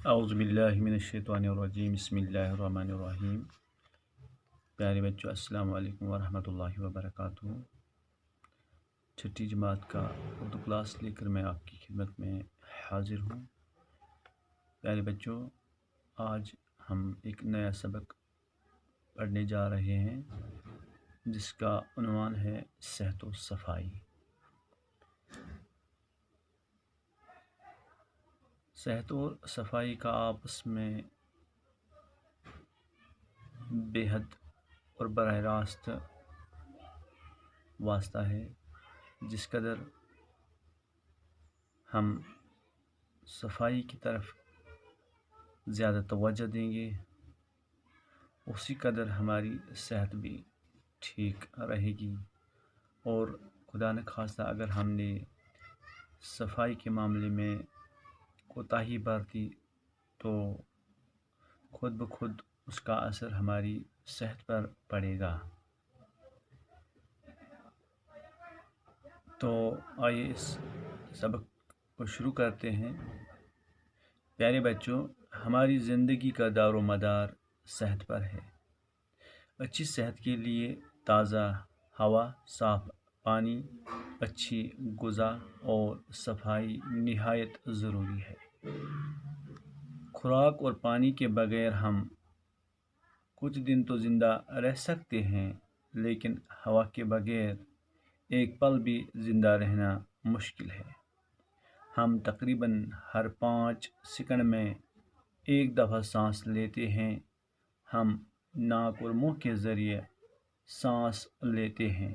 اعوذ باللہ من الشیطان الرجیم بسم اللہ الرحمن الرحیم۔ پیارے بچوں، السلام علیکم ورحمۃ اللہ وبرکاتہ۔ چھٹی جماعت کا اردو کلاس لے کر میں آپ کی خدمت میں حاضر ہوں۔ پیارے بچوں، آج ہم ایک نیا سبق پڑھنے جا رہے ہیں جس کا عنوان ہے صحت و صفائی۔ صحت اور صفائی کا آپس میں بے حد اور براہ راست واسطہ ہے۔ جس قدر ہم صفائی کی طرف زیادہ توجہ دیں گے، اسی قدر ہماری صحت بھی ٹھیک رہے گی، اور خدا نخواستہ اگر ہم نے صفائی کے معاملے میں کوتاہی برتی تو خود بخود اس کا اثر ہماری صحت پر پڑے گا۔ تو آئیے اس سبق کو شروع کرتے ہیں۔ پیارے بچوں، ہماری زندگی کا دار و مدار صحت پر ہے۔ اچھی صحت کے لیے تازہ ہوا، صاف پانی، اچھی غذا اور صفائی نہایت ضروری ہے۔ خوراک اور پانی کے بغیر ہم کچھ دن تو زندہ رہ سکتے ہیں، لیکن ہوا کے بغیر ایک پل بھی زندہ رہنا مشکل ہے۔ ہم تقریباً ہر 5 سیکنڈ میں ایک دفعہ سانس لیتے ہیں۔ ہم ناک اور منہ کے ذریعے سانس لیتے ہیں،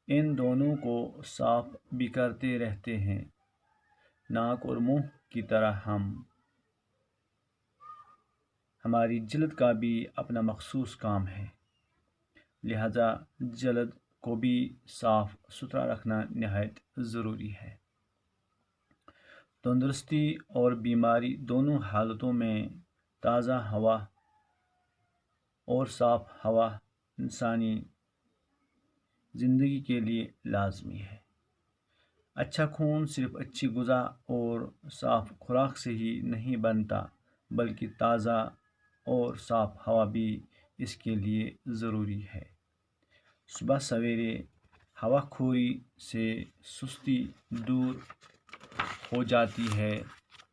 ان دونوں کو صاف بھی کرتے رہتے ہیں۔ ناک اور منہ کی طرح ہماری جلد کا بھی اپنا مخصوص کام ہے، لہذا جلد کو بھی صاف ستھرا رکھنا نہایت ضروری ہے۔ تندرستی اور بیماری دونوں حالتوں میں تازہ ہوا اور صاف ہوا انسانی زندگی کے لیے لازمی ہے۔ اچھا خون صرف اچھی غذا اور صاف خوراک سے ہی نہیں بنتا، بلکہ تازہ اور صاف ہوا بھی اس کے لیے ضروری ہے۔ صبح سویرے ہوا خوری سے سستی دور ہو جاتی ہے۔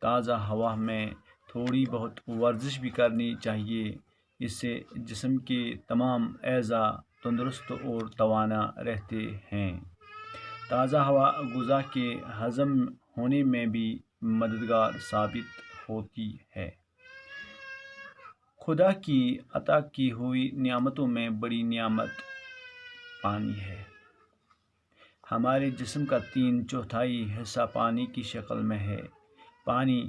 تازہ ہوا میں تھوڑی بہت ورزش بھی کرنی چاہیے، اس سے جسم کے تمام اعضاء تندرست اور توانا رہتے ہیں۔ تازہ ہوا غذا کے ہضم ہونے میں بھی مددگار ثابت ہوتی ہے۔ خدا کی عطا کی ہوئی نعمتوں میں بڑی نعمت پانی ہے۔ ہمارے جسم کا 3/4 حصہ پانی کی شکل میں ہے۔ پانی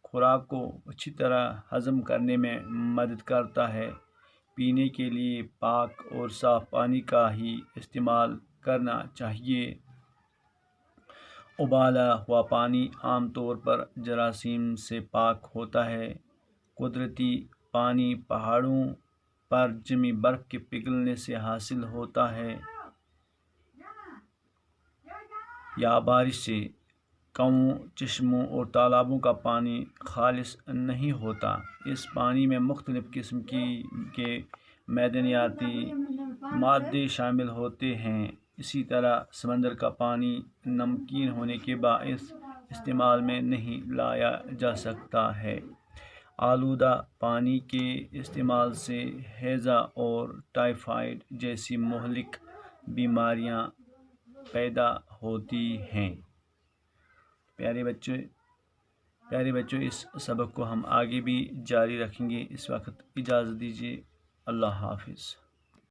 خوراک کو اچھی طرح ہضم کرنے میں مدد کرتا ہے۔ پینے کے لیے پاک اور صاف پانی کا ہی استعمال کرنا چاہیے۔ ابالا ہوا پانی عام طور پر جراثیم سے پاک ہوتا ہے۔ قدرتی پانی پہاڑوں پر جمی برف کے پگھلنے سے حاصل ہوتا ہے یا بارش سے۔ کنووں، چشموں اور تالابوں کا پانی خالص نہیں ہوتا۔ اس پانی میں مختلف قسم کے معدنیاتی مادے شامل ہوتے ہیں۔ اسی طرح سمندر کا پانی نمکین ہونے کے باعث استعمال میں نہیں لایا جا سکتا ہے۔ آلودہ پانی کے استعمال سے ہیضہ اور ٹائیفائڈ جیسی مہلک بیماریاں پیدا ہوتی ہیں۔ پیارے بچوں، اس سبق کو ہم آگے بھی جاری رکھیں گے۔ اس وقت اجازت دیجیے۔ اللہ حافظ۔